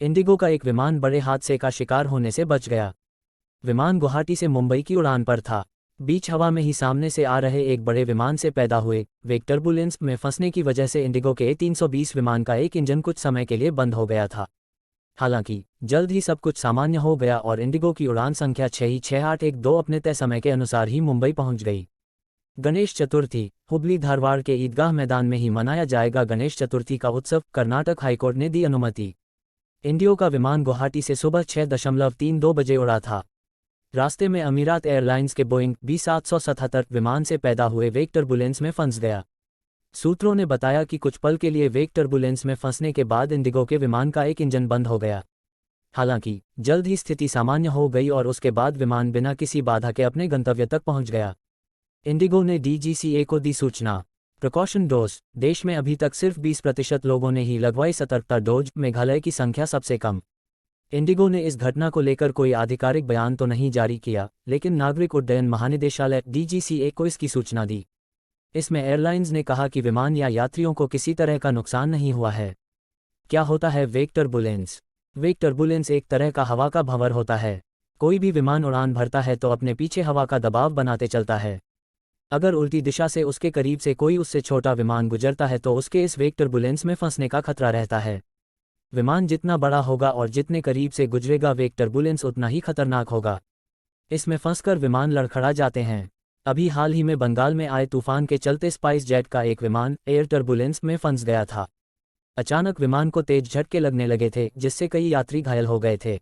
Indigo का एक विमान बड़े हादसे का शिकार होने से बच गया। विमान गुवाहाटी से मुंबई की उड़ान पर था। बीच हवा में ही सामने से आ रहे एक बड़े विमान से पैदा हुए वेग टर्बुलेंस में फंसने की वजह से इंडिगो के A320 विमान का एक इंजन कुछ समय के लिए बंद हो गया था। हालांकि जल्द ही सब कुछ सामान्य हो गया और इंडिगो की उड़ान संख्या 66812 अपने तय समय के अनुसार ही मुंबई पहुंच गई। गणेश चतुर्थी हुबली धारवाड़ के ईदगाह मैदान में ही मनाया जाएगा गणेश चतुर्थी का उत्सव। कर्नाटक हाईकोर्ट ने दी अनुमति। इंडिगो का विमान गुवाहाटी से सुबह 6:32 बजे उड़ा था। रास्ते में अमीरात एयरलाइंस के बोइंग B777 विमान से पैदा हुए वेग टर्बुलेंस में फंस गया। सूत्रों ने बताया कि कुछ पल के लिए वेग टर्बुलेंस में फंसने के बाद इंडिगो के विमान का एक इंजन बंद हो गया। हालांकि जल्द ही स्थिति सामान्य हो गई और उसके बाद विमान बिना किसी बाधा के अपने गंतव्य तक पहुंच गया। इंडिगो ने DGCA को दी सूचना। Precaution dose. देश में अभी तक सिर्फ 20% लोगों ने ही लगवाई सतर्कता डोज। मेघालय की संख्या सबसे कम। इंडिगो ने इस घटना को लेकर कोई आधिकारिक बयान तो नहीं जारी किया, लेकिन नागरिक उड्डयन महानिदेशालय DGCA को इसकी सूचना दी। इसमें एयरलाइंस ने कहा कि विमान या यात्रियों को किसी तरह का नुकसान नहीं हुआ है। क्या होता है वेग टर्बुलेंस? वेग टर्बुलेंस एक तरह का हवा का भंवर होता है। कोई भी विमान उड़ान भरता है तो अपने पीछे हवा का दबाव बनाते चलता है। अगर उल्टी दिशा से उसके करीब से कोई उससे छोटा विमान गुजरता है तो उसके इस वेग टर्बुलेंस में फंसने का खतरा रहता है। विमान जितना बड़ा होगा और जितने करीब से गुजरेगा वेग टर्बुलेंस उतना ही खतरनाक होगा। इसमें फंसकर विमान लड़खड़ा जाते हैं। अभी हाल ही में बंगाल में आए तूफान के चलते स्पाइस जेट का एक विमान एयर टर्बुलेंस में फंस गया था। अचानक विमान को तेज झटके लगने लगे थे, जिससे कई यात्री घायल हो गए थे।